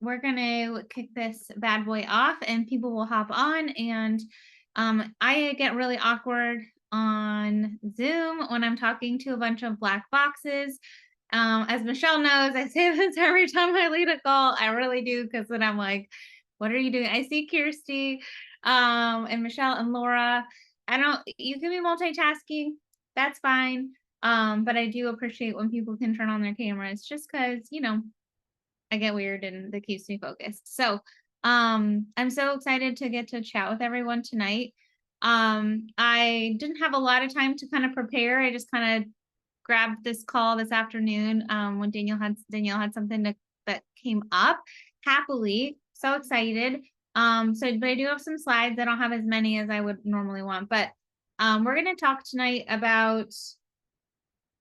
we're going to kick this bad boy off and people will hop on. And I get really awkward on Zoom when I'm talking to a bunch of black boxes. As Michelle knows, I say this every time I lead a call. I really do, because then I'm like, what are you doing? I see Kirsty and Michelle and Laura. You can be multitasking. That's fine. But I do appreciate when people can turn on their cameras, just because, I get weird and that keeps me focused. So I'm so excited to get to chat with everyone tonight. I didn't have a lot of time to kind of prepare. I just kind of grabbed this call this afternoon when Danielle had something that came up. Happily, so excited. But I do have some slides. I don't have as many as I would normally want, but we're going to talk tonight about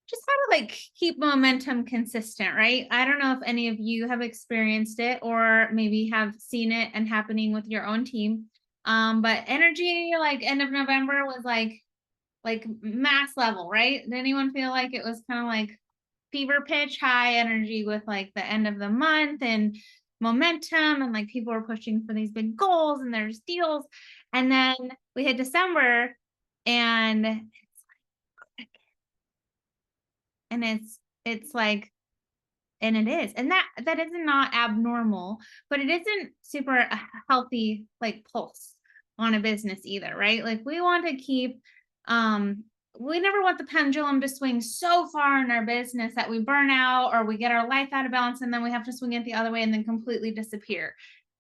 just how to like keep momentum consistent, right? I don't know if any of you have experienced it or maybe have seen it and happening with your own team. But energy, like end of November, was like max level, right? Did anyone feel like it was kind of like fever pitch high energy with like the end of the month and momentum, and like people were pushing for these big goals and there's deals? And then we hit December and it's like, and it is, and that is not abnormal, but it isn't super healthy like pulse on a business either, right? Like we want to keep we never want the pendulum to swing so far in our business that we burn out or we get our life out of balance and then we have to swing it the other way and then completely disappear.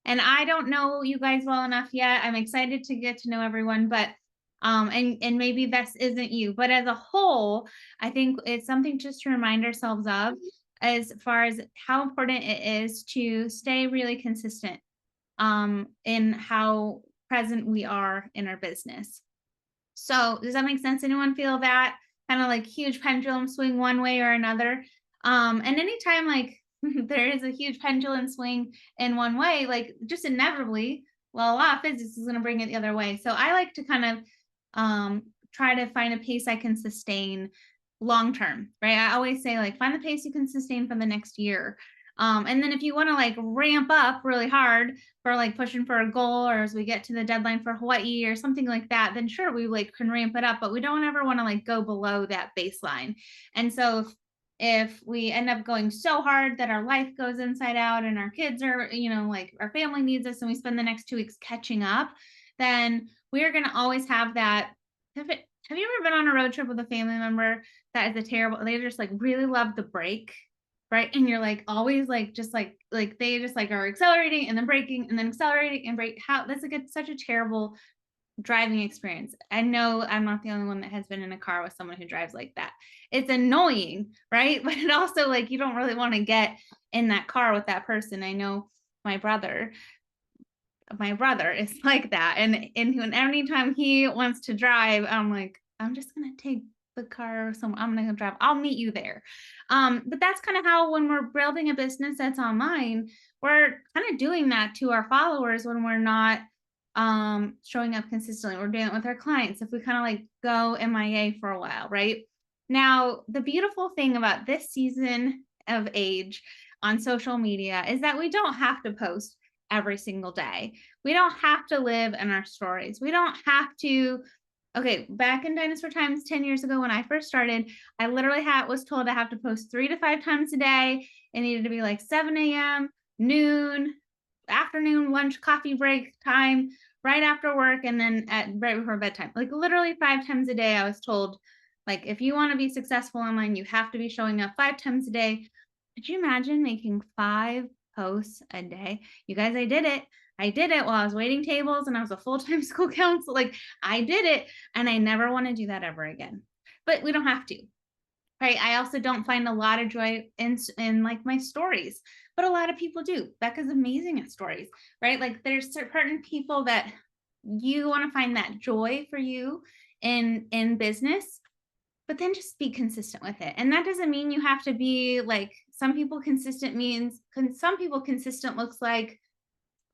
And I don't know you guys well enough yet. I'm excited to get to know everyone, but and maybe this isn't you, but as a whole, I think it's something just to remind ourselves of, as far as how important it is to stay really consistent in how present we are in our business. So does that make sense? Anyone feel that kind of like huge pendulum swing one way or another? And anytime like there is a huge pendulum swing in one way, like just inevitably, well, a lot of physics is going to bring it the other way. So I like to kind of try to find a pace I can sustain long term, right? I always say like find the pace you can sustain for the next year. And then if you want to like ramp up really hard for like pushing for a goal, or as we get to the deadline for Hawaii or something like that, then sure, we like can ramp it up, but we don't ever want to like go below that baseline. And so if we end up going so hard that our life goes inside out and our kids are, like our family needs us and we spend the next 2 weeks catching up, then we're going to always have that. Have you ever been on a road trip with a family member that is they just like really love the break, right? And you're like always like just like they just like are accelerating and then braking and then accelerating and brake. That's such a terrible driving experience. I know I'm not the only one that has been in a car with someone who drives like that. It's annoying, right? But it also like you don't really want to get in that car with that person. I know my brother is like that, and anytime he wants to drive, I'm like, I'm just gonna take the car somewhere. I'm gonna drive. I'll meet you there. But that's kind of how, when we're building a business that's online, we're kind of doing that to our followers when we're not showing up consistently. We're doing it with our clients if we kind of like go MIA for a while, right? Now, the beautiful thing about this season of age on social media is that we don't have to post every single day. We don't have to live in our stories. We don't have to. Okay, back in dinosaur times, 10 years ago when I first started, I literally was told I have to post 3 to 5 times a day. It needed to be like 7 a.m., noon, afternoon, lunch, coffee break time, right after work, and then right before bedtime. Like literally 5 times a day, I was told, like, if you want to be successful online, you have to be showing up 5 times a day. Could you imagine making 5 posts a day? You guys, I did it. I did it while I was waiting tables and I was a full-time school counselor. Like I did it, and I never want to do that ever again. But we don't have to, right? I also don't find a lot of joy in like my stories, but a lot of people do. Becca's amazing at stories, right? Like there's certain people that you want to find that joy for you in business, but then just be consistent with it. And that doesn't mean you have to be like, some people consistent looks like,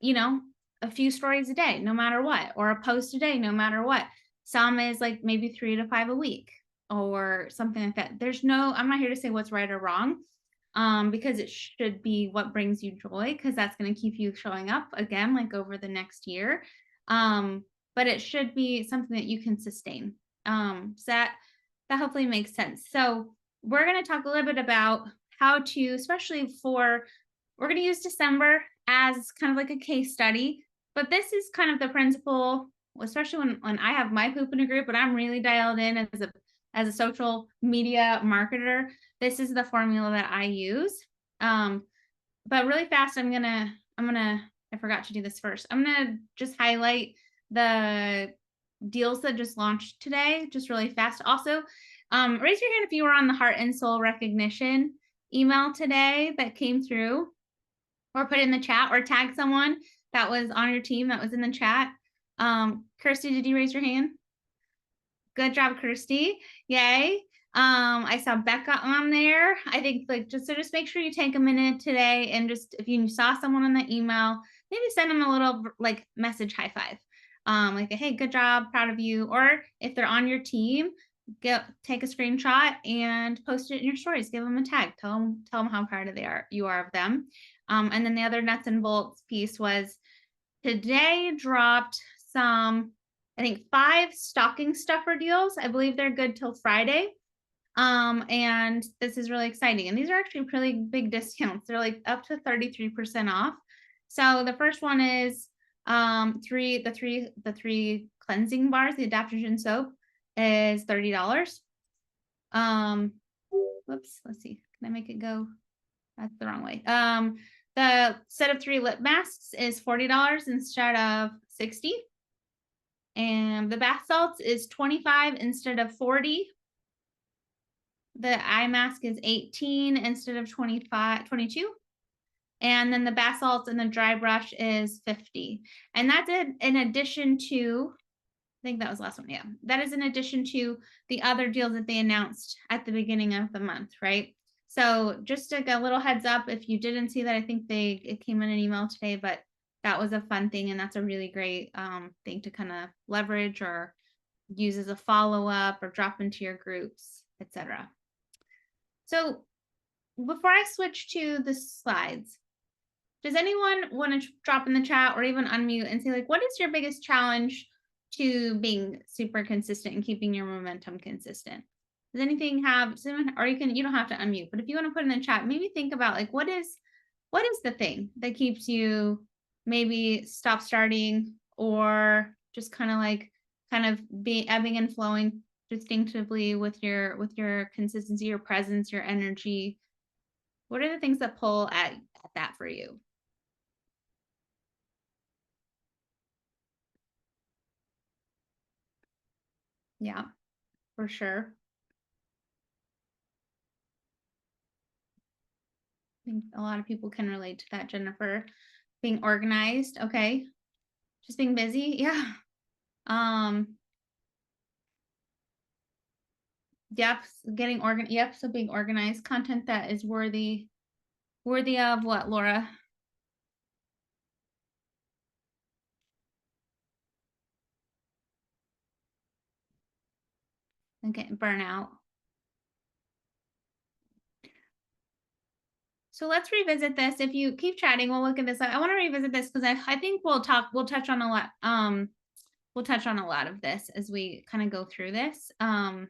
a few stories a day, no matter what, or a post a day, no matter what. Some is like maybe 3 to 5 a week or something like that. I'm not here to say what's right or wrong, because it should be what brings you joy, because that's going to keep you showing up again, like over the next year. But it should be something that you can sustain. So that hopefully makes sense. So we're going to talk a little bit about how to, especially for, we're going to use December as kind of like a case study, but this is kind of the principle, especially when I have my poop in a group, but I'm really dialed in as a social media marketer. This is the formula that I use. But really fast, I forgot to do this first. I'm gonna just highlight the deals that just launched today, just really fast. Also, raise your hand if you were on the Heart and Soul Recognition email today that came through, or put it in the chat, or tag someone that was on your team that was in the chat. Kirsty, did you raise your hand? Good job, Kirsty. Yay. I saw Becca on there. I think like just make sure you take a minute today, and just if you saw someone on the email, maybe send them a little like message high five. Like, hey, good job, proud of you. Or if they're on your team, take a screenshot and post it in your stories. Give them a tag. Tell them how proud you are of them. And then the other nuts and bolts piece was today dropped some, I think 5 stocking stuffer deals. I believe they're good till Friday. And this is really exciting. And these are actually pretty big discounts. They're like up to 33% off. So the first one is the three cleansing bars, the adaptogen soap is $30. Whoops, let's see. Can I make it go? That's the wrong way. The set of 3 lip masks is $40 instead of $60. And the bath salts is $25 instead of $40. The eye mask is $18 instead of $22. And then the bath salts and the dry brush is $50. And that's it in addition to, I think that was the last one. Yeah. That is in addition to the other deals that they announced at the beginning of the month, right? So just like a little heads up, if you didn't see that, I think it came in an email today, but that was a fun thing. And that's a really great thing to kind of leverage or use as a follow-up or drop into your groups, etc. So before I switch to the slides, does anyone want to drop in the chat or even unmute and say, like, what is your biggest challenge to being super consistent and keeping your momentum consistent? Does anything have someone, or you don't have to unmute, but if you want to put in the chat, maybe think about like, what is the thing that keeps you maybe stop starting, or just kind of be ebbing and flowing distinctively with your consistency, your presence, your energy? What are the things that pull at that for you? Yeah, for sure. I think a lot of people can relate to that, Jennifer. Being organized, okay. Just being busy, yeah. Yep, getting organized. Yep, so being organized, content that is worthy of what, Laura? And getting burnout. So let's revisit this. If you keep chatting, we'll look at this. I want to revisit this because I think we'll touch on a lot. We'll touch on a lot of this as we kind of go through this. And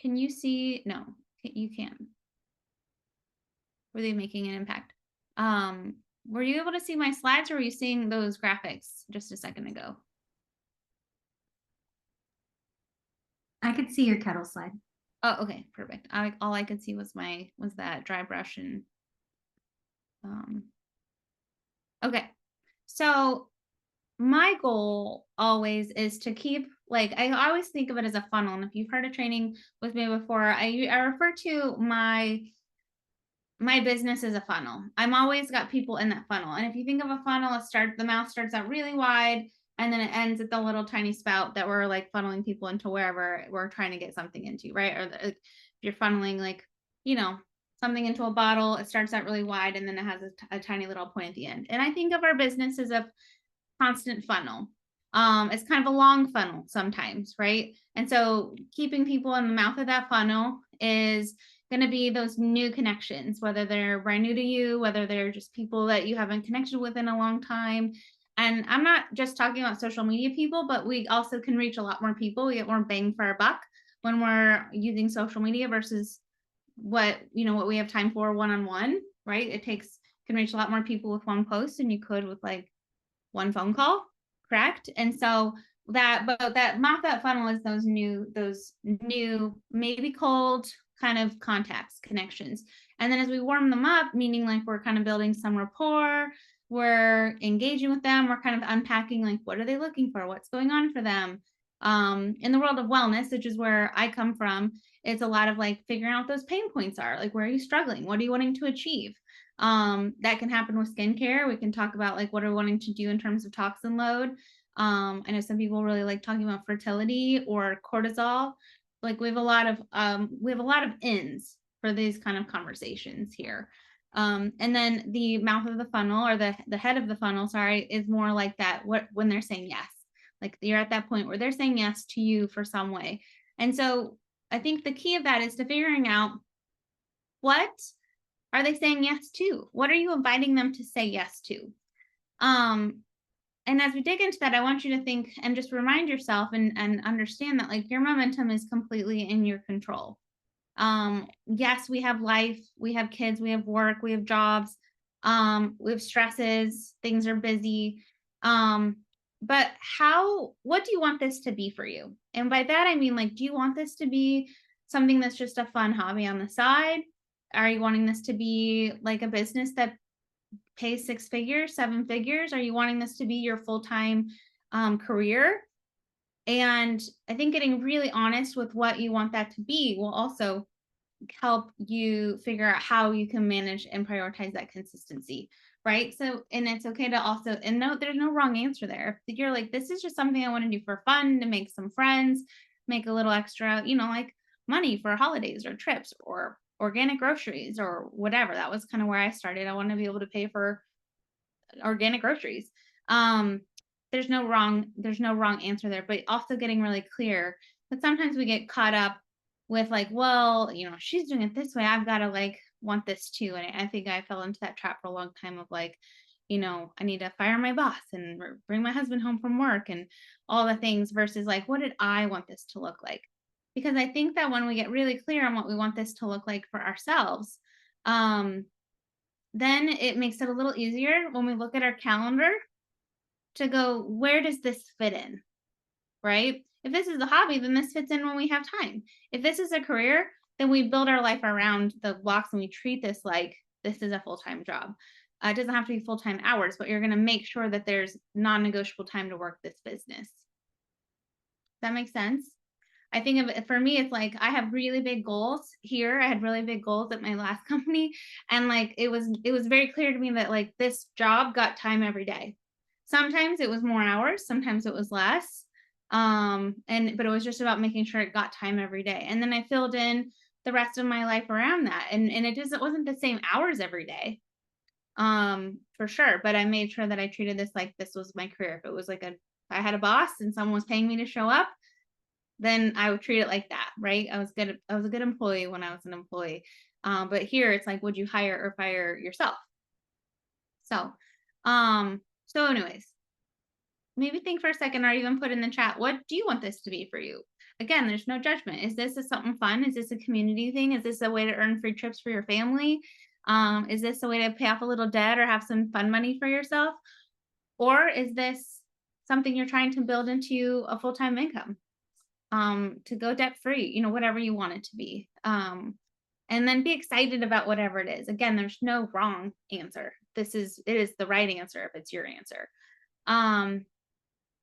can you see? No, you can't. Were they making an impact? Were you able to see my slides, or were you seeing those graphics just a second ago? I could see your kettle slide. Oh, okay, perfect. All I could see was that dry brush and okay. So my goal always is to keep, like, I always think of it as a funnel. And if you've heard a training with me before, I refer to my business as a funnel. I'm always got people in that funnel. And if you think of a funnel, the mouth starts out really wide, and then it ends at the little tiny spout that we're like funneling people into wherever we're trying to get something into, right? Or if you're funneling like, something into a bottle, it starts out really wide and then it has a tiny little point at the end. And I think of our business as a constant funnel. It's kind of a long funnel sometimes, right? And so keeping people in the mouth of that funnel is going to be those new connections, whether they're brand new to you, whether they're just people that you haven't connected with in a long time. And I'm not just talking about social media people, but we also can reach a lot more people. We get more bang for our buck when we're using social media versus what we have time for one-on-one, right? It takes can reach a lot more people with one post than you could with like one phone call, correct? And so that mouth that funnel is those new, maybe cold kind of contacts, connections. And then as we warm them up, meaning like we're kind of building some rapport, we're engaging with them, we're kind of unpacking like what are they looking for, what's going on for them. In the world of wellness, which is where I come from, it's a lot of like figuring out what those pain points are, like where are you struggling, what are you wanting to achieve. That can happen with skincare. We can talk about like what are we wanting to do in terms of toxin load. I know some people really like talking about fertility or cortisol. Like we have a lot of ins for these kind of conversations here. And then the mouth of the funnel, or the head of the funnel, sorry, is more like that when they're saying yes. Like you're at that point where they're saying yes to you for some way. And so I think the key of that is to figuring out what are they saying yes to? What are you inviting them to say yes to? Um, and as we dig into that, I want you to think and just remind yourself and understand that like your momentum is completely in your control. Yes, we have life, we have kids, we have work, we have jobs, we have stresses, things are busy. Um, but what do you want this to be for you? And by that, I mean, like, do you want this to be something that's just a fun hobby on the side? Are you wanting this to be like a business that pays six figures, seven figures? Are you wanting this to be your full-time career? And I think getting really honest with what you want that to be will also help you figure out how you can manage and prioritize that consistency, right? So, and it's okay to also, and no, there's no wrong answer there. If you're like, this is just something I want to do for fun, to make some friends, make a little extra, like money for holidays or trips or organic groceries or whatever. That was kind of where I started. I want to be able to pay for organic groceries. Um, there's no wrong answer there, but also getting really clear. But sometimes we get caught up with like, well, she's doing it this way. I've got to like want this too. And I think I fell into that trap for a long time of like, I need to fire my boss and bring my husband home from work and all the things versus like, what did I want this to look like? Because I think that when we get really clear on what we want this to look like for ourselves, um, then it makes it a little easier when we look at our calendar to go, where does this fit in? Right? If this is a hobby, then this fits in when we have time. If this is a career, then we build our life around the blocks and we treat this like this is a full time job. It doesn't have to be full time hours, but you're going to make sure that there's non negotiable time to work this business. Does that make sense? I think of it for me, it's like I have really big goals here. I had really big goals at my last company. And like it was very clear to me that like this job got time every day. Sometimes it was more hours, sometimes it was less. But it was just about making sure it got time every day. And then I filled in the rest of my life around that. And it wasn't the same hours every day. For sure. But I made sure that I treated this like this was my career. If it was like I had a boss and someone was paying me to show up, then I would treat it like that, right? I was a good employee when I was an employee. But here it's like, would you hire or fire yourself? So, anyways, maybe think for a second or even put in the chat, what do you want this to be for you? Again, there's no judgment. Is this something fun? Is this a community thing? Is this a way to earn free trips for your family? Is this a way to pay off a little debt or have some fun money for yourself? Or is this something you're trying to build into a full-time income? To go debt free, whatever you want it to be. And then be excited about whatever it is. Again, there's no wrong answer. It is the right answer if it's your answer.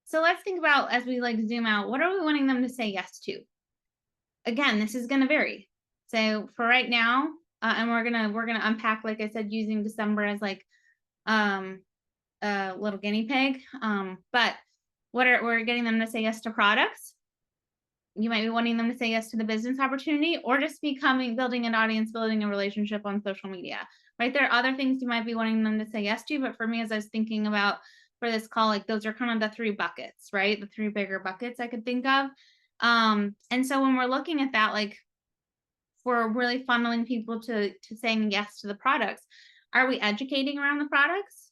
So let's think about, as we like zoom out, what are we wanting them to say yes to? Again, this is going to vary. So for right now, and we're gonna unpack, like I said, using December as like a little guinea pig. But we're getting them to say yes to products. You might be wanting them to say yes to the business opportunity or just building an audience, building a relationship on social media, right? There are other things you might be wanting them to say yes to, but for me, as I was thinking about for this call, like those are kind of the three buckets, right? The three bigger buckets I could think of. And so when we're looking at that, like we're really funneling people to saying yes to the products. Are we educating around the products?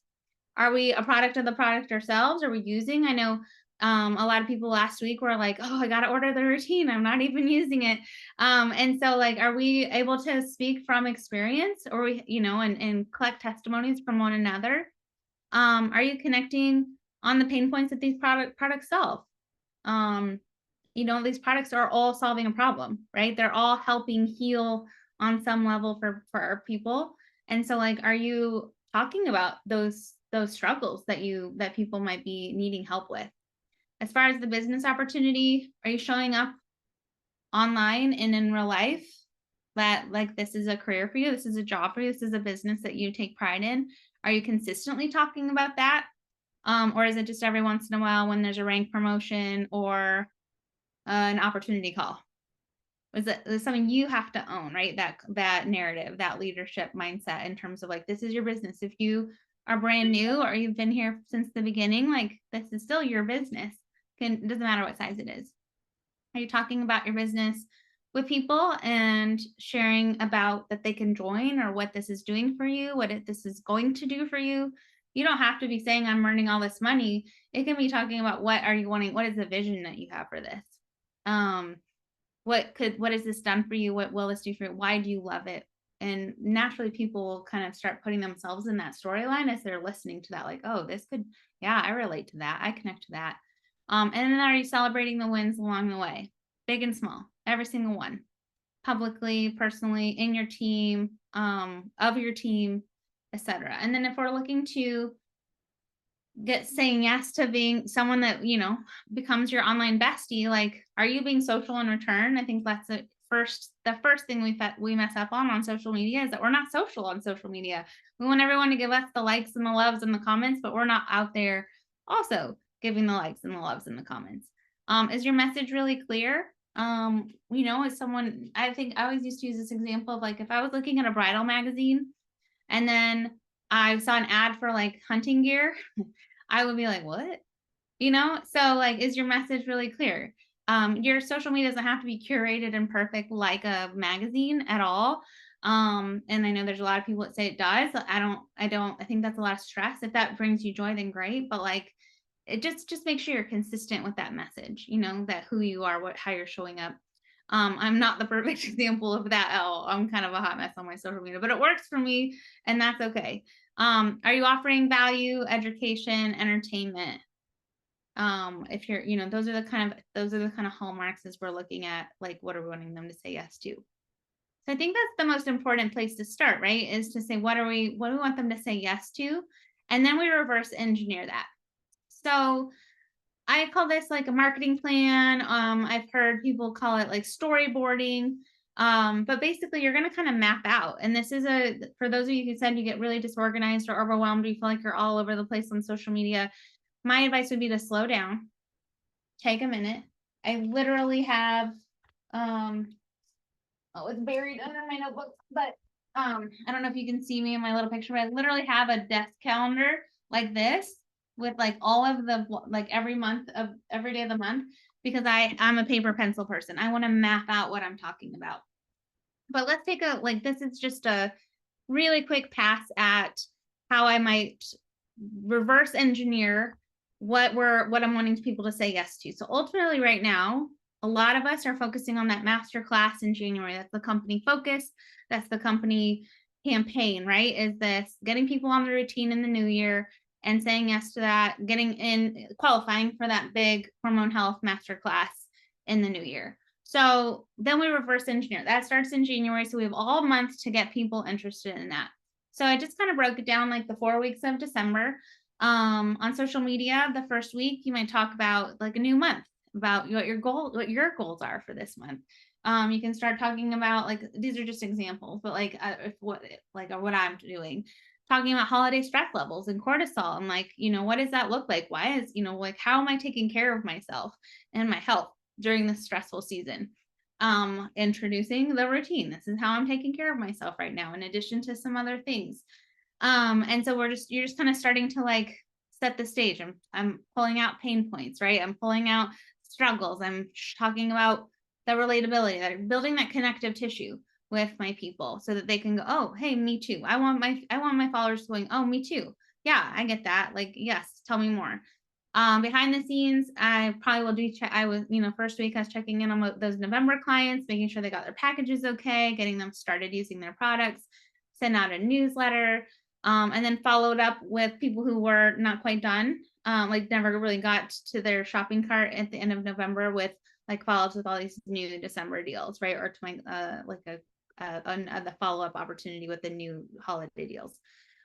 Are we a product of the product ourselves? Are we using? I know a lot of people last week were like, "Oh, I got to order the routine. I'm not even using it." And so, like, are we able to speak from experience, or we, and collect testimonies from one another? Are you connecting on the pain points that these products solve? Um, these products are all solving a problem, right? They're all helping heal on some level for our people. And so, like, are you talking about those struggles that people might be needing help with? As far as the business opportunity, are you showing up online and in real life that like this is a career for you, this is a job for you, this is a business that you take pride in? Are you consistently talking about that? Or is it just every once in a while when there's a rank promotion or an opportunity call? Is something you have to own, right? That narrative, that leadership mindset in terms of like this is your business. If you are brand new or you've been here since the beginning, like this is still your business. It doesn't matter what size it is. Are you talking about your business with people and sharing about that they can join or what this is doing for you, this is going to do for you? You don't have to be saying I'm earning all this money. It can be talking about what are you wanting, what is the vision that you have for this? Um, what has this done for you? What will this do for you? Why do you love it? And naturally people will kind of start putting themselves in that storyline as they're listening to that, like, oh, this could, yeah, I relate to that. I connect to that. And then are you celebrating the wins along the way? Big and small, every single one, publicly, personally, in your team, of your team, etc. And then if we're looking to get saying yes to being someone that becomes your online bestie, like are you being social in return? I think that's the first thing we mess up on social media is that we're not social on social media. We want everyone to give us the likes and the loves and the comments, but we're not out there also giving the likes and the loves and the comments. Is your message really clear? As someone, I think I always used to use this example of like if I was looking at a bridal magazine and then I saw an ad for like hunting gear, I would be like, what? So like, is your message really clear? Your social media doesn't have to be curated and perfect like a magazine at all. And I know there's a lot of people that say it does. I think that's a lot of stress. If that brings you joy, then great. But like, it just make sure you're consistent with that message, that who you are, how you're showing up. I'm not the perfect example of that at all. I'm kind of a hot mess on my social media, but it works for me and that's okay. Are you offering value, education, entertainment? If you're, those are the kind of hallmarks as we're looking at like what are we wanting them to say yes to. So I think that's the most important place to start, right? Is to say what do we want them to say yes to? And then we reverse engineer that. So I call this like a marketing plan. I've heard people call it like storyboarding. But basically you're going to kind of map out. And this is for those of you who said you get really disorganized or overwhelmed, you feel like you're all over the place on social media. My advice would be to slow down, take a minute. I literally have, it's buried under my notebook, but I don't know if you can see me in my little picture, but I literally have a desk calendar like this with like all of the like every day of the month because I'm a paper pencil person. I want to map out what I'm talking about. But let's take this is just a really quick pass at how I might reverse engineer what I'm wanting people to say yes to. So ultimately right now, a lot of us are focusing on that master class in January. That's the company focus. That's the company campaign, right? Is this getting people on the routine in the new year and saying yes to that, getting in qualifying for that big hormone health master class in the new year. So then we reverse engineer. That starts in January. So we have all month to get people interested in that. So I just kind of broke it down like the 4 weeks of December. On social media, the first week you might talk about like a new month, about what your goals are for this month. You can start talking about like these are just examples, but like what I'm doing, talking about holiday stress levels and cortisol and like what does that look like? Why is like how am I taking care of myself and my health during this stressful season? Introducing the routine. This is how I'm taking care of myself right now, in addition to some other things. And so you're just kind of starting to like set the stage. I'm pulling out pain points, right? I'm pulling out struggles. I'm talking about the relatability, that building that connective tissue with my people so that they can go, oh, hey, me too. I want my followers going, oh, me too. Yeah, I get that. Like, yes, tell me more. Behind the scenes, I probably will do I was, first week I was checking in on those November clients, making sure they got their packages okay, getting them started using their products, send out a newsletter, and then followed up with people who were not quite done, like never really got to their shopping cart at the end of November with like follow-ups with all these new December deals, right? Or to my the follow-up opportunity with the new holiday deals.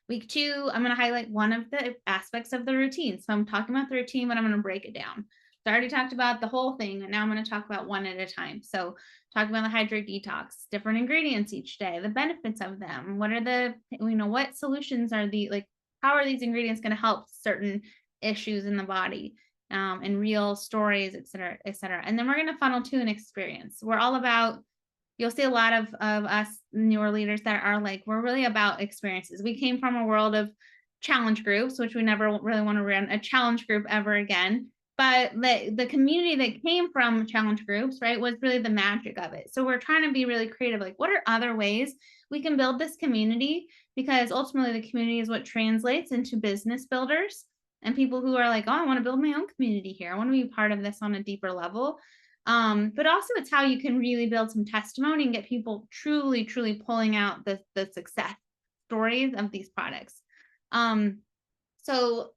Week 2, I'm going to highlight one of the aspects of the routine. So I'm talking about the routine, but I'm going to break it down. So I already talked about the whole thing, and now I'm going to talk about one at a time. So talk about the hydrate detox, different ingredients each day, the benefits of them. What are the, what solutions are how are these ingredients going to help certain issues in the body, and real stories, et cetera, et cetera. And then we're going to funnel to an experience. We're all about, you'll see a lot of us newer leaders that are like, we're really about experiences. We came from a world of challenge groups, which we never really want to run a challenge group ever again. But the community that came from challenge groups, right, was really the magic of it. So we're trying to be really creative. Like, what are other ways we can build this community? Because ultimately the community is what translates into business builders and people who are like, oh, I want to build my own community here. I want to be part of this on a deeper level. But also it's how you can really build some testimony and get people truly, truly pulling out the success stories of these products. So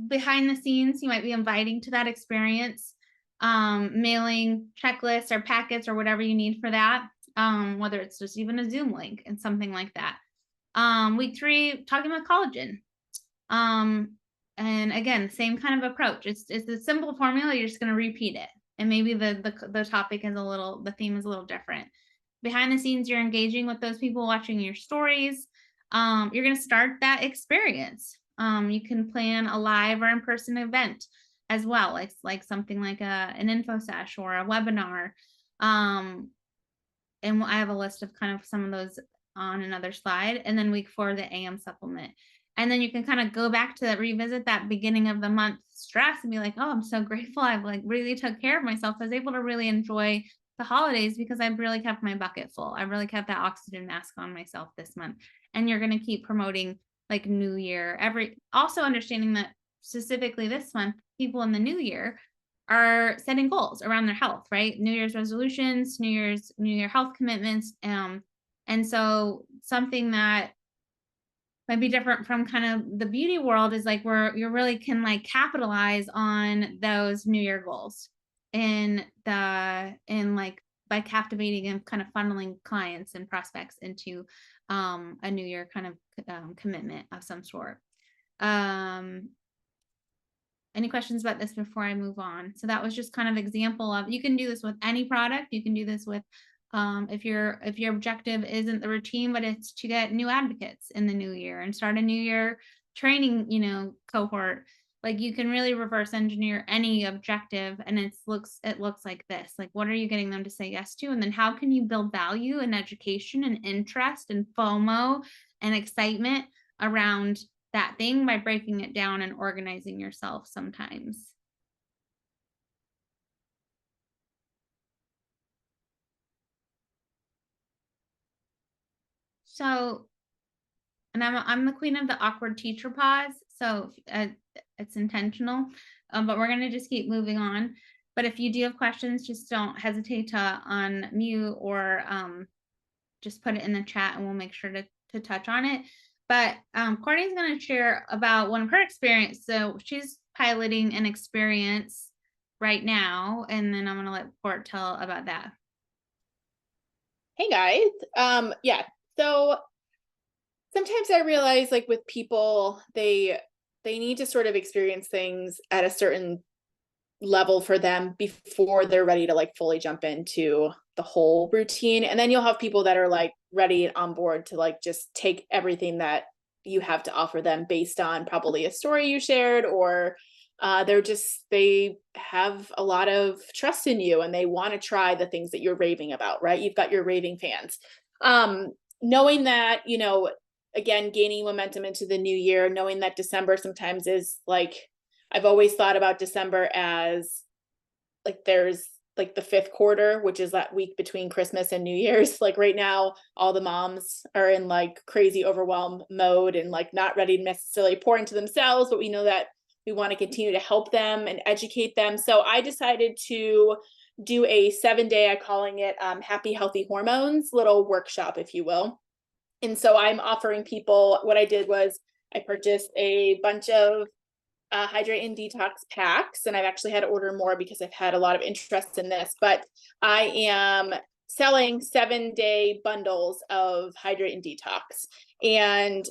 behind the scenes, you might be inviting to that experience, mailing checklists or packets or whatever you need for that, whether it's just even a Zoom link and something like that. Week 3, talking about collagen. And again, same kind of approach. It's a simple formula. You're just going to repeat it. And maybe the topic is the theme is a little different. Behind the scenes, you're engaging with those people watching your stories. You're going to start that experience. You can plan a live or in-person event as well, like something like an info sesh or a webinar. And I have a list of kind of some of those on another slide. And then week 4, the AM supplement. And then you can kind of go back to revisit that beginning of the month stress and be like, oh, I'm so grateful. I've like really took care of myself. I was able to really enjoy the holidays because I've really kept my bucket full. I really kept that oxygen mask on myself this month. And you're going to keep promoting like New Year, also understanding that specifically this month, people in the new year are setting goals around their health, right? New Year's resolutions, New Year health commitments. And so something that might be different from kind of the beauty world is like where you really can like capitalize on those New Year goals in like by captivating and kind of funneling clients and prospects into a New Year kind of commitment of some sort. Any questions about this before I move on? So that was just kind of example of, you can do this with any product. You can do this with if your objective isn't the routine, but it's to get new advocates in the new year and start a new year training, cohort. Like you can really reverse engineer any objective, and it looks like this. Like, what are you getting them to say yes to? And then how can you build value and education and interest and FOMO and excitement around that thing by breaking it down and organizing yourself sometimes. So, and I'm the queen of the awkward teacher pause. So it's intentional, but we're going to just keep moving on. But if you do have questions, just don't hesitate to unmute or just put it in the chat and we'll make sure to touch on it. But Courtney's going to share about one of her experience. So she's piloting an experience right now, and then I'm going to let Court tell about that. Hey guys. Yeah. So sometimes I realize like with people, they need to sort of experience things at a certain level for them before they're ready to like fully jump into the whole routine. And then you'll have people that are like ready and on board to like just take everything that you have to offer them based on probably a story you shared, or they have a lot of trust in you and they want to try the things that you're raving about, right? You've got your raving fans. Knowing that, again, gaining momentum into the new year, knowing that December sometimes is like, I've always thought about December as like there's like the fifth quarter, which is that week between Christmas and New Year's. Like right now, all the moms are in like crazy overwhelm mode and like not ready to necessarily pour into themselves, but we know that we want to continue to help them and educate them. So I decided to do a 7-day, I'm calling it Happy Healthy Hormones little workshop, if you will. And so I'm offering people, what I did was I purchased a bunch of hydrate and detox packs, and I've actually had to order more because I've had a lot of interest in this, but I am selling 7-day bundles of hydrate and detox, and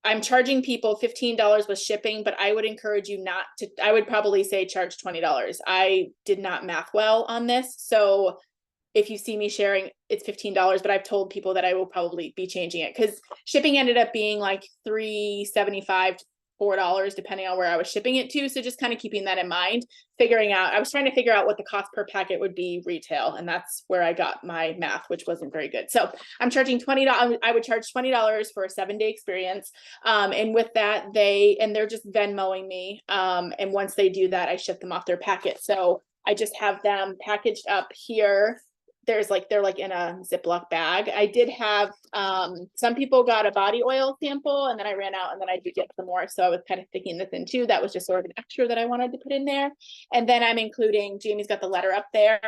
I'm charging people $15 with shipping, but I would encourage you not to, I would probably say charge $20. I did not math well on this. So if you see me sharing, it's $15, but I've told people that I will probably be changing it because shipping ended up being like $3.75 to $4, depending on where I was shipping it to. So just kind of keeping that in mind, I was trying to figure out what the cost per packet would be retail. And that's where I got my math, which wasn't very good. So I'm charging $20. I would charge $20 for a 7-day experience. And with that, they're just Venmoing me. And once they do that, I ship them off their packet. So I just have them packaged up here. They're like in a Ziploc bag. I did have some people got a body oil sample and then I ran out and then I did get some more. So I was kind of sticking this in too. That was just sort of an extra that I wanted to put in there. And then I'm including, Jamie's got the letter up there,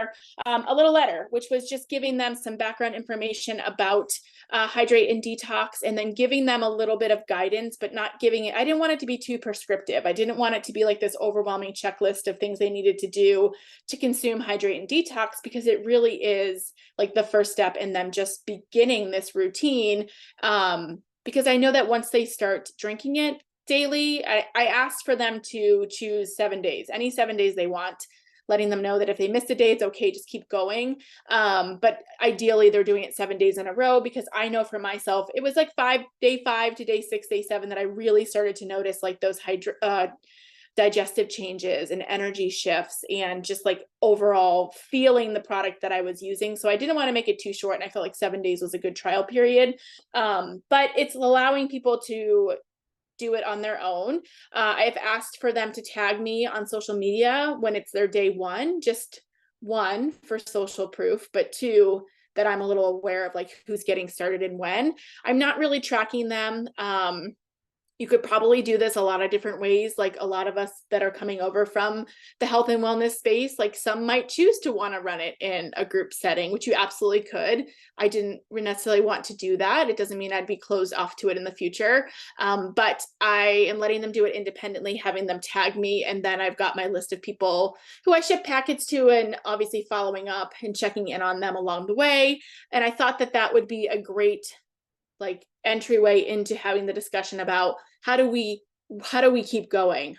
a little letter, which was just giving them some background information about hydrate and detox, and then giving them a little bit of guidance, but not giving it, I didn't want it to be too prescriptive. I didn't want it to be like this overwhelming checklist of things they needed to do to consume hydrate and detox, because it really is like the first step in them just beginning this routine. Because I know that once they start drinking it daily, I asked for them to choose 7 days, any 7 days they want, letting them know that if they miss a day, it's okay, just keep going. But ideally they're doing it 7 days in a row, because I know for myself, it was like day 5 to day 6, day 7 that I really started to notice like those digestive changes and energy shifts and just like overall feeling the product that I was using. So I didn't want to make it too short. And I felt like 7 days was a good trial period. But it's allowing people to do it on their own. I've asked for them to tag me on social media when it's their day 1, just 1 for social proof, but 2, that I'm a little aware of like who's getting started and when. I'm not really tracking them. You could probably do this a lot of different ways. Like a lot of us that are coming over from the health and wellness space, like some might choose to want to run it in a group setting, which you absolutely could. I didn't necessarily want to do that. It doesn't mean I'd be closed off to it in the future. But I am letting them do it independently, having them tag me. And then I've got my list of people who I ship packets to, and obviously following up and checking in on them along the way. And I thought that that would be a great like entryway into having the discussion about how do we keep going?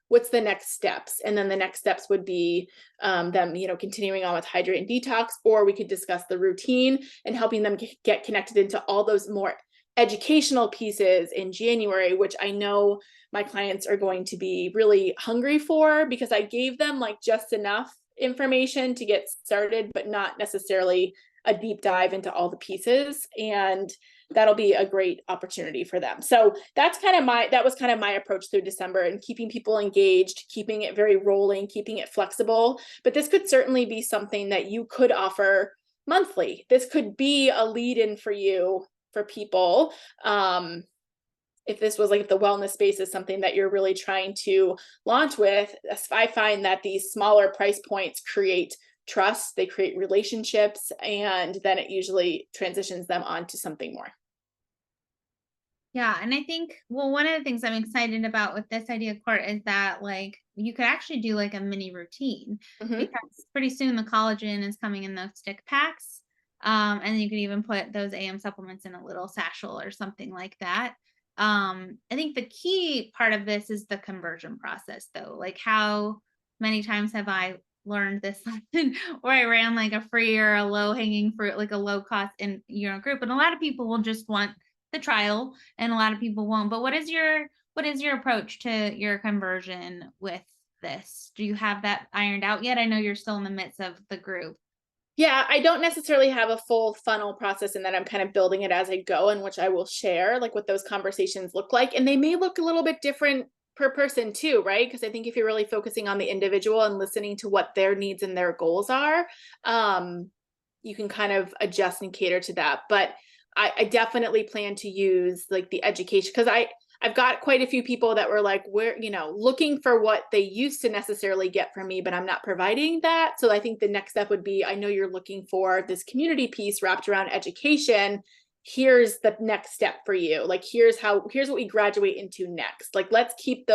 What's the next steps? And then the next steps would be them, continuing on with hydrate and detox, or we could discuss the routine and helping them get connected into all those more educational pieces in January, which I know my clients are going to be really hungry for, because I gave them like just enough information to get started, but not necessarily a deep dive into all the pieces. And that'll be a great opportunity for them. So that was kind of my approach through December, and keeping people engaged, keeping it very rolling, keeping it flexible. But this could certainly be something that you could offer monthly. This could be a lead in for you, for people. If this was like, if the wellness space is something that you're really trying to launch with, I find that these smaller price points create trust, they create relationships, and then it usually transitions them onto something more. Yeah. And I think, well, one of the things I'm excited about with this idea, Court, is that like you could actually do like a mini routine, because pretty soon the collagen is coming in those stick packs. And you could even put those AM supplements in a little satchel or something like that. I think the key part of this is the conversion process, though. Like, how many times have I learned this lesson where I ran like a free or a low hanging fruit, like a low cost in group, and a lot of people will just want the trial and a lot of people won't. But what is your approach to your conversion with this? Do you have that ironed out yet? I know you're still in the midst of the group. Yeah, I don't necessarily have a full funnel process in that I'm kind of building it as I go, in which I will share like what those conversations look like. And they may look a little bit different per person too, right? Because I think if you're really focusing on the individual and listening to what their needs and their goals are, you can kind of adjust and cater to that. But I definitely plan to use like the education, because I've got quite a few people that were like, we're, looking for what they used to necessarily get from me, but I'm not providing that. So I think the next step would be, I know you're looking for this community piece wrapped around education. Here's the next step for you. Like, here's what we graduate into next. Like, let's keep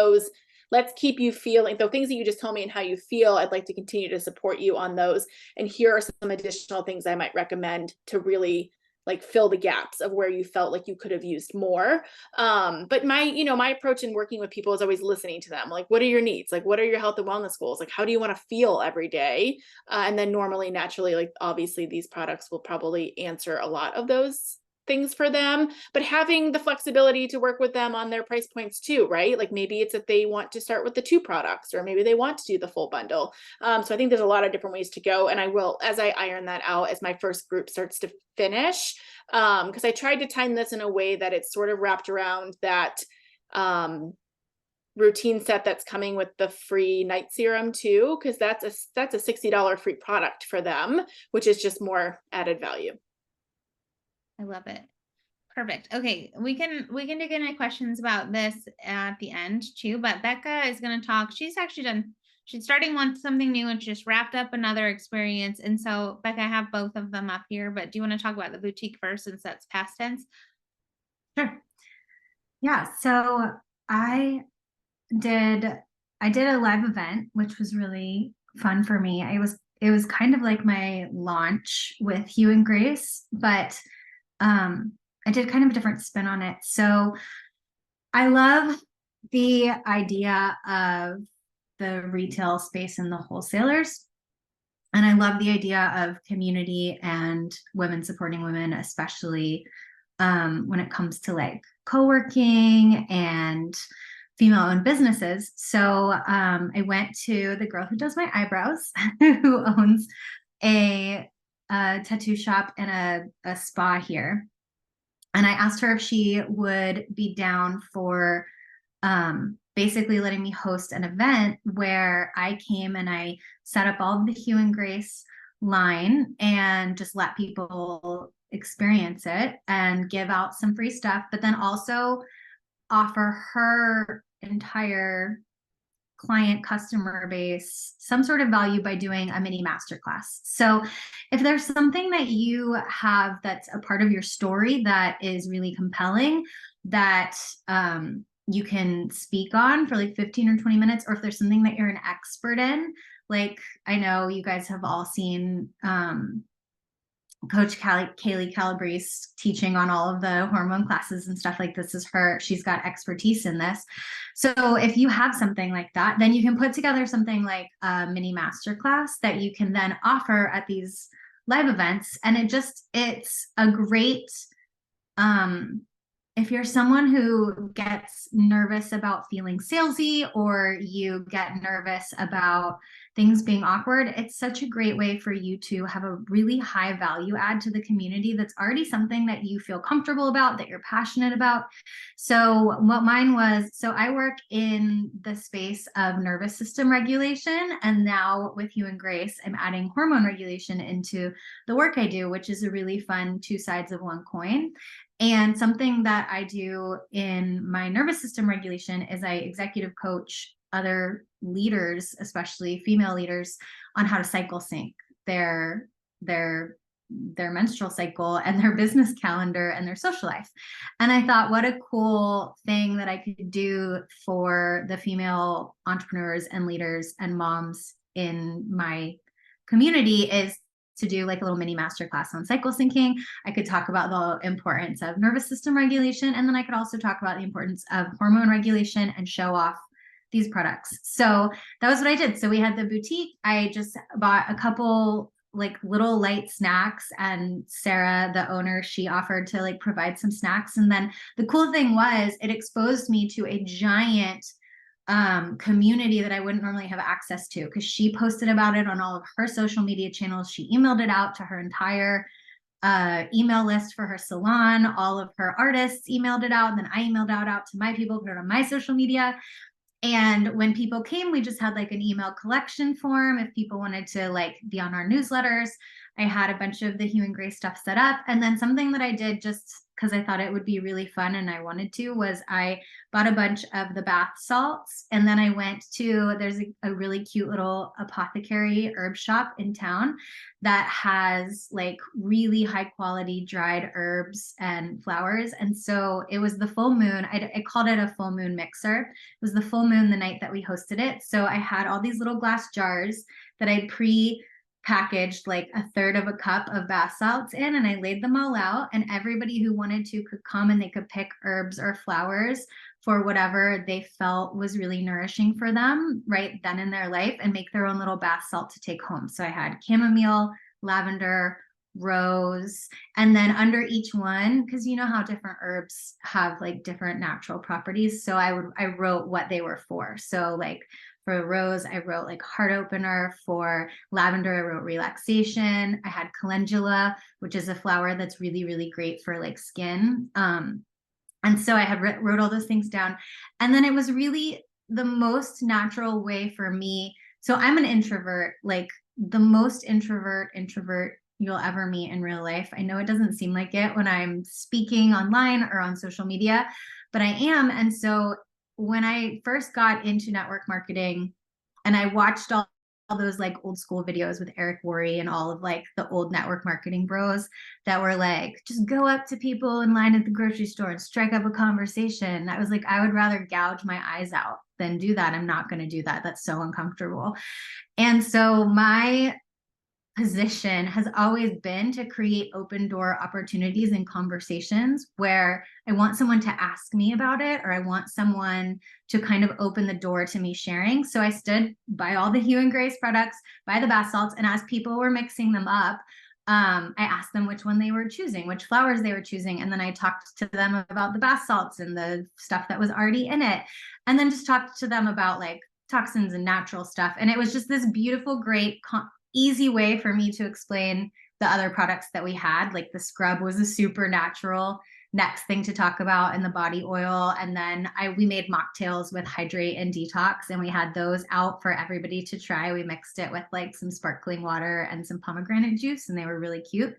you feeling the things that you just told me and how you feel. I'd like to continue to support you on those. And here are some additional things I might recommend to really like fill the gaps of where you felt like you could have used more. But my approach in working with people is always listening to them. Like, what are your needs? Like, what are your health and wellness goals? Like, how do you want to feel every day? And then normally, naturally, like obviously these products will probably answer a lot of those things for them, but having the flexibility to work with them on their price points too, right? Like maybe it's that they want to start with the 2 products, or maybe they want to do the full bundle. So I think there's a lot of different ways to go. And I will, as I iron that out, as my first group starts to finish, because I tried to time this in a way that it's sort of wrapped around that routine set that's coming with the free night serum too, because that's a $60 free product for them, which is just more added value. I love it. Perfect. Okay, we can dig into questions about this at the end too, but Becca is going to talk. She's actually she's starting on something new and just wrapped up another experience. And so, Becca, I have both of them up here, but do you want to talk about the boutique first, since that's past tense? Sure. Yeah. So I did a live event, which was really fun for me. It was kind of like my launch with Hugh and Grace, but I did kind of a different spin on it. So I love the idea of the retail space and the wholesalers. And I love the idea of community and women supporting women, especially when it comes to like co-working and female-owned businesses. So I went to the girl who does my eyebrows, who owns a tattoo shop and a spa here. And I asked her if she would be down for basically letting me host an event where I came and I set up all of the Hue and Grace line and just let people experience it and give out some free stuff, but then also offer her entire client customer base some sort of value by doing a mini masterclass. So if there's something that you have that's a part of your story that is really compelling, that you can speak on for like 15 or 20 minutes, or if there's something that you're an expert in, like I know you guys have all seen Coach Kaylee Calabrese teaching on all of the hormone classes and stuff. Like, this is she's got expertise in this. So if you have something like that, then you can put together something like a mini masterclass that you can then offer at these live events. And it's a great, if you're someone who gets nervous about feeling salesy, or you get nervous about things being awkward, it's such a great way for you to have a really high value add to the community that's already something that you feel comfortable about, that you're passionate about. So what mine was, so I work in the space of nervous system regulation, and now with You and Grace, I'm adding hormone regulation into the work I do, which is a really fun 2 sides of one coin. And something that I do in my nervous system regulation is I executive coach other leaders, especially female leaders, on how to cycle sync their menstrual cycle and their business calendar and their social life. And I thought, what a cool thing that I could do for the female entrepreneurs and leaders and moms in my community is to do like a little mini masterclass on cycle syncing. I could talk about the importance of nervous system regulation, and then I could also talk about the importance of hormone regulation and show off these products. So that was what I did. So we had the boutique. I just bought a couple like little light snacks, and Sarah, the owner, she offered to like provide some snacks. And then the cool thing was it exposed me to a giant community that I wouldn't normally have access to, because she posted about it on all of her social media channels. She emailed it out to her entire email list for her salon. All of her artists emailed it out. And then I emailed out to my people, put it on my social media. And when people came, we just had like an email collection form. If people wanted to like be on our newsletters, I had a bunch of the Hue and Grace stuff set up. And then something that I did just because I thought it would be really fun and I wanted to was I bought a bunch of the bath salts. And then I went to, there's a really cute little apothecary herb shop in town that has like really high quality dried herbs and flowers. And so it was the full moon. I called it a full moon mixer. It was the full moon the night that we hosted it. So I had all these little glass jars that I'd packaged like a third of a cup of bath salts in, and I laid them all out, and everybody who wanted to could come and they could pick herbs or flowers for whatever they felt was really nourishing for them right then in their life and make their own little bath salt to take home. So I had chamomile, lavender, rose, and then under each one, because you know how different herbs have like different natural properties, so I wrote what they were for. So like for rose, I wrote like heart opener. For lavender, I wrote relaxation. I had calendula, which is a flower that's really, really great for like skin. And so I had wrote all those things down. And then it was really the most natural way for me. So I'm an introvert, like the most introvert you'll ever meet in real life. I know it doesn't seem like it when I'm speaking online or on social media, but I am. And so when I first got into network marketing and I watched all those like old school videos with Eric Worre and all of like the old network marketing bros that were like, just go up to people in line at the grocery store and strike up a conversation. I was like, I would rather gouge my eyes out than do that. I'm not going to do that. That's so uncomfortable. And so my position has always been to create open door opportunities and conversations where I want someone to ask me about it, or I want someone to kind of open the door to me sharing. So I stood by all the Hue and Grace products, by the bath salts, and as people were mixing them up, I asked them which one they were choosing, which flowers they were choosing. And then I talked to them about the bath salts and the stuff that was already in it. And then just talked to them about like toxins and natural stuff. And it was just this beautiful, great, easy way for me to explain the other products that we had. Like the scrub was a super natural next thing to talk about, and the body oil. And then we made mocktails with hydrate and detox, and we had those out for everybody to try. We mixed it with like some sparkling water and some pomegranate juice, and they were really cute.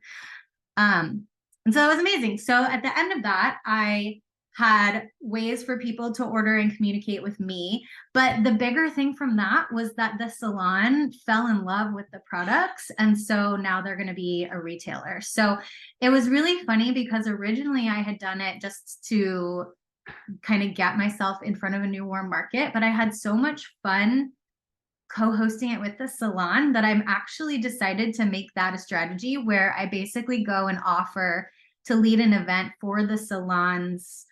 And so it was amazing. So at the end of that, I had ways for people to order and communicate with me. But the bigger thing from that was that the salon fell in love with the products. And so now they're going to be a retailer. So it was really funny because originally I had done it just to kind of get myself in front of a new warm market. But I had so much fun co-hosting it with the salon that I'm actually decided to make that a strategy where I basically go and offer to lead an event for the salon's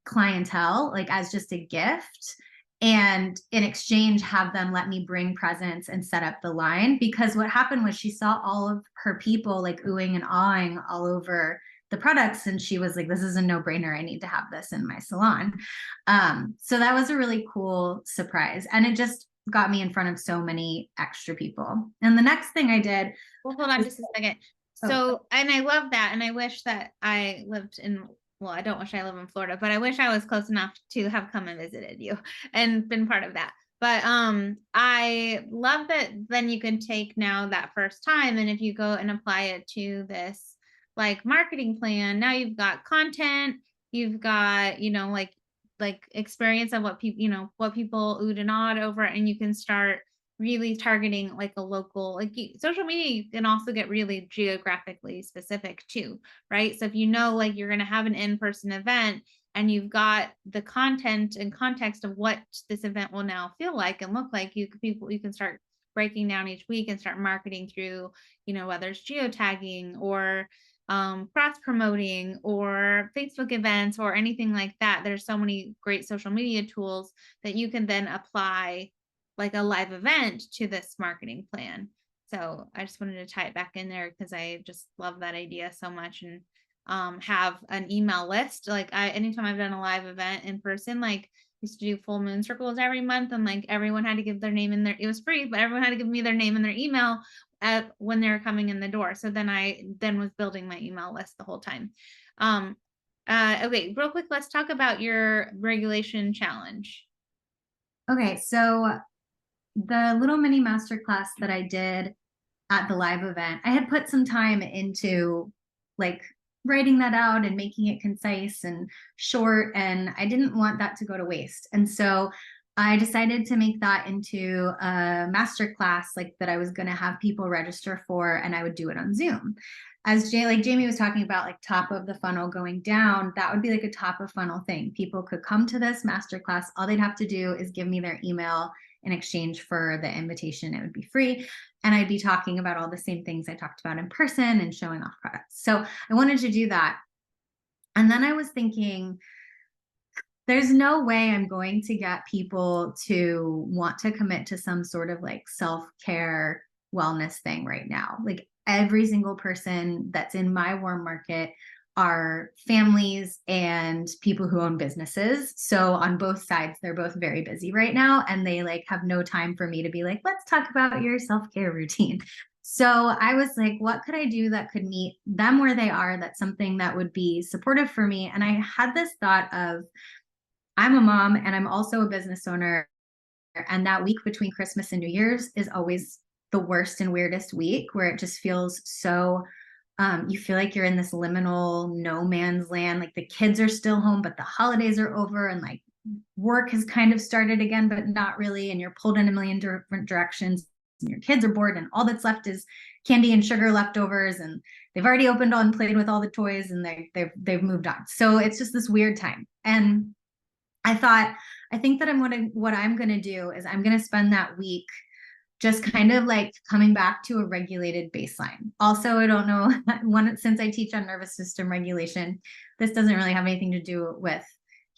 clientele, like as just a gift, and in exchange have them let me bring presents and set up the line. Because what happened was she saw all of her people like oohing and awing all over the products, and she was like, this is a no-brainer, I need to have this in my salon. So that was a really cool surprise, and it just got me in front of so many extra people. And the next thing I did, well, hold on just a second. So, and I love that. And I wish that I lived in, well, I don't wish I live in Florida, but I wish I was close enough to have come and visited you and been part of that. But I love that then you can take now that first time, and if you go and apply it to this like marketing plan, now you've got content, you've got, you know, like experience of what people, you know, what people oohed and awed over, and you can start really targeting like a local, like social media, you can also get really geographically specific too, right? So if you know, like you're going to have an in-person event and you've got the content and context of what this event will now feel like and look like, you can start breaking down each week and start marketing through, you know, whether it's geotagging or cross promoting or Facebook events or anything like that. There's so many great social media tools that you can then apply like a live event to this marketing plan. So I just wanted to tie it back in there because I just love that idea so much. And have an email list. Like anytime I've done a live event in person, like used to do full moon circles every month, and like everyone had to give their name and their, it was free, but everyone had to give me their name and their email when they were coming in the door. So then I was building my email list the whole time. Okay, real quick, let's talk about your regulation challenge. Okay, so the little mini masterclass that I did at the live event, I had put some time into like writing that out and making it concise and short, and I didn't want that to go to waste. And so I decided to make that into a masterclass, like that I was going to have people register for, and I would do it on Zoom. As Jamie was talking about, like top of the funnel going down, that would be like a top of funnel thing. People could come to this masterclass. All they'd have to do is give me their email in exchange for the invitation. It would be free. And I'd be talking about all the same things I talked about in person and showing off products. So I wanted to do that. And then I was thinking, there's no way I'm going to get people to want to commit to some sort of like self-care wellness thing right now. Like every single person that's in my warm market are families and people who own businesses. So on both sides, they're both very busy right now, and they like have no time for me to be like, let's talk about your self-care routine. So I was like, what could I do that could meet them where they are? That's something that would be supportive for me. And I had this thought of, I'm a mom and I'm also a business owner. And that week between Christmas and New Year's is always the worst and weirdest week, where it just feels so, you feel like you're in this liminal no man's land. Like the kids are still home, but the holidays are over, and like work has kind of started again, but not really. And you're pulled in a million different directions, and your kids are bored, and all that's left is candy and sugar leftovers. And they've already opened and played with all the toys, and they've moved on. So it's just this weird time. And I thought, I think that what I'm going to do is I'm going to spend that week just kind of like coming back to a regulated baseline. Also, I don't know, since I teach on nervous system regulation, this doesn't really have anything to do with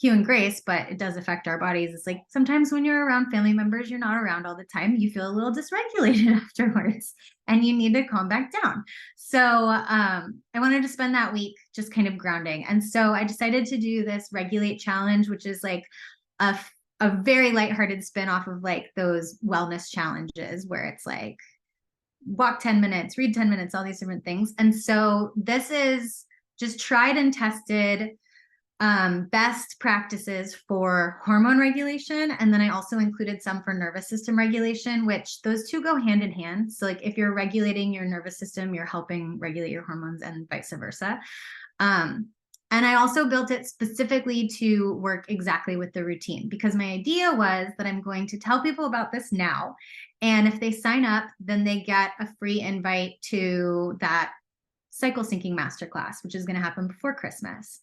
Hugh and Grace, but it does affect our bodies. It's like sometimes when you're around family members, you're not around all the time, you feel a little dysregulated afterwards, and you need to calm back down. So I wanted to spend that week just kind of grounding. And so I decided to do this Regulate Challenge, which is like a very lighthearted spin off of like those wellness challenges where it's like walk 10 minutes, read 10 minutes, all these different things. And so this is just tried and tested best practices for hormone regulation. And then I also included some for nervous system regulation, which those two go hand in hand. So like if you're regulating your nervous system, you're helping regulate your hormones, and vice versa. And I also built it specifically to work exactly with the routine, because my idea was that I'm going to tell people about this now. And if they sign up, then they get a free invite to that cycle syncing masterclass, which is going to happen before Christmas.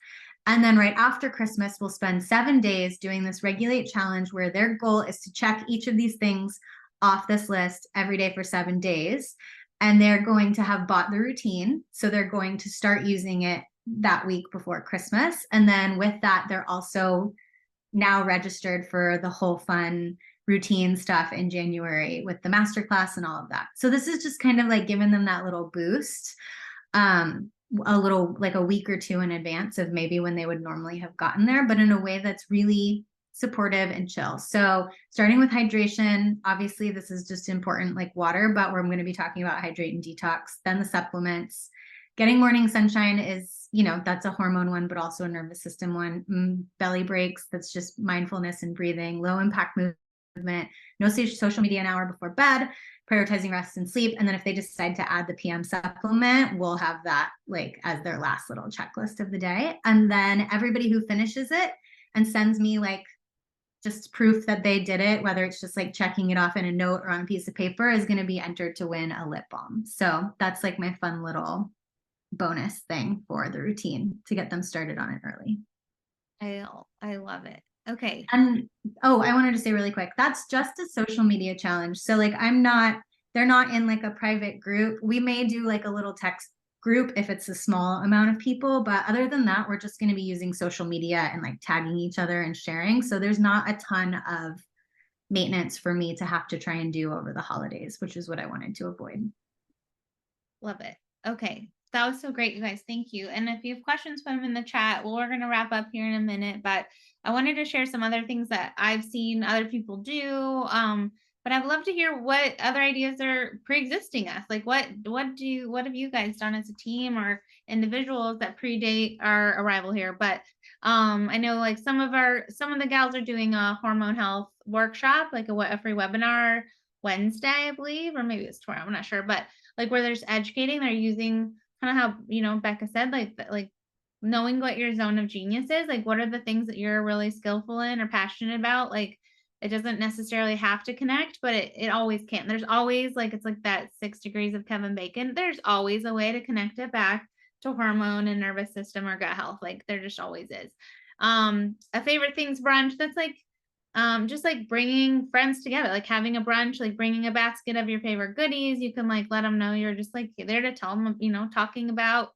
And then right after Christmas, we'll spend 7 days doing this Regulate Challenge, where their goal is to check each of these things off this list every day for 7 days. And they're going to have bought the routine. So they're going to start using it that week before Christmas. And then with that, they're also now registered for the whole fun routine stuff in January with the masterclass and all of that. So this is just kind of like giving them that little boost, a little like a week or two in advance of maybe when they would normally have gotten there, but in a way that's really supportive and chill. So starting with hydration, obviously this is just important, like water, but I'm going to be talking about hydrate and detox, then the supplements. Getting morning sunshine is, that's a hormone one, but also a nervous system one. Belly breaks, that's just mindfulness and breathing. Low impact movement, no social media an hour before bed, prioritizing rest and sleep. And then if they decide to add the PM supplement, we'll have that like as their last little checklist of the day. And then everybody who finishes it and sends me like just proof that they did it, whether it's just like checking it off in a note or on a piece of paper, is going to be entered to win a lip balm. So that's like my fun little bonus thing for the routine to get them started on it early. I love it. Okay. And I wanted to say really quick, that's just a social media challenge. So like they're not in like a private group. We may do like a little text group if it's a small amount of people, but other than that, we're just going to be using social media and like tagging each other and sharing. So there's not a ton of maintenance for me to have to try and do over the holidays, which is what I wanted to avoid. Love it. Okay. That was so great, you guys. Thank you. And if you have questions, put them in the chat. Well, we're going to wrap up here in a minute, but I wanted to share some other things that I've seen other people do. But I'd love to hear what other ideas are pre-existing us. Like what have you guys done as a team or individuals that predate our arrival here? But I know like some of the gals are doing a hormone health workshop, like a free webinar Wednesday, I believe, or maybe it's tomorrow. I'm not sure, but like where there's educating, they're using kind of how, Becca said, like knowing what your zone of genius is, like what are the things that you're really skillful in or passionate about. Like it doesn't necessarily have to connect, but it always can. There's always like, it's like that 6 degrees of Kevin Bacon. There's always a way to connect it back to hormone and nervous system or gut health. Like there just always is. A favorite things brunch, that's like just like bringing friends together, like having a brunch, like bringing a basket of your favorite goodies. You can like let them know you're just like there to tell them, talking about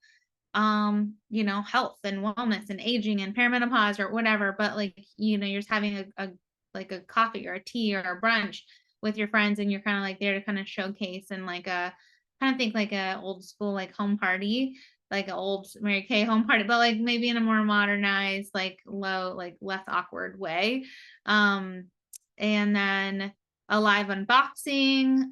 health and wellness and aging and perimenopause or whatever. But like, you're just having a like a coffee or a tea or a brunch with your friends, and you're kind of like there to kind of showcase and like a kind of think like a old school like home party, like an old Mary Kay home party, but like maybe in a more modernized, like low, like less awkward way. Um, and then a live unboxing.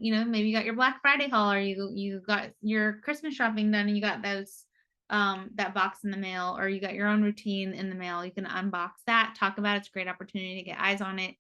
Maybe you got your Black Friday haul, or you got your Christmas shopping done and you got those that box in the mail, or you got your own routine in the mail. You can unbox that, talk about it. It's a great opportunity to get eyes on it,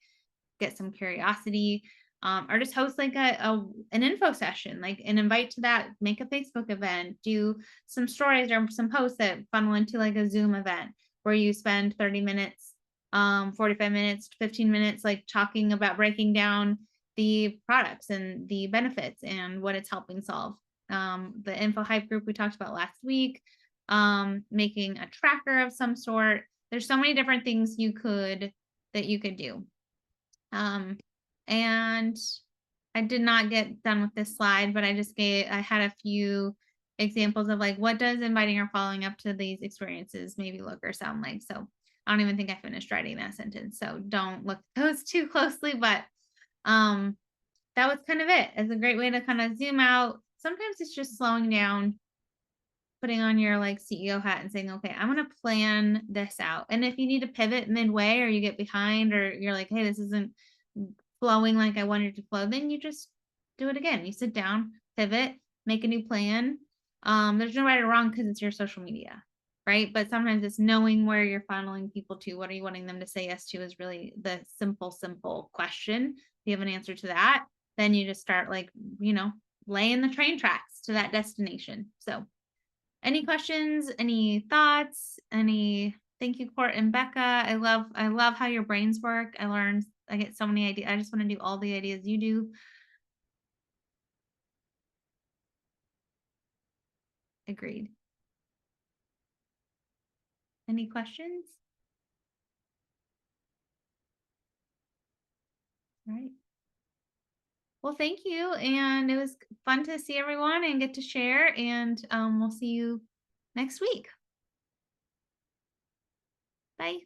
get some curiosity, or just host like an info session, like an invite to that, make a Facebook event, do some stories or some posts that funnel into like a Zoom event where you spend 30 minutes, 45 minutes, 15 minutes, like talking about breaking down the products and the benefits and what it's helping solve. The info hype group we talked about last week, making a tracker of some sort. There's so many different things that you could do. And I did not get done with this slide, but I had a few examples of like, what does inviting or following up to these experiences maybe look or sound like? So I don't even think I finished writing that sentence. So don't look at those too closely, but, that was kind of it. It's a great way to kind of zoom out. Sometimes it's just slowing down, putting on your like CEO hat and saying, okay, I'm going to plan this out. And if you need to pivot midway or you get behind or you're like, hey, this isn't flowing like I wanted to flow, then you just do it again. You sit down, pivot, make a new plan. There's no right or wrong because it's your social media, right? But sometimes it's knowing where you're funneling people to. What are you wanting them to say yes to is really the simple question. If you have an answer to that, then you just start like, laying the train tracks to that destination. So any questions, any thoughts, thank you, Court and Becca. I love how your brains work. I get so many ideas. I just want to do all the ideas you do. Agreed. Any questions? All right. Well, thank you. And it was fun to see everyone and get to share. And we'll see you next week. Bye.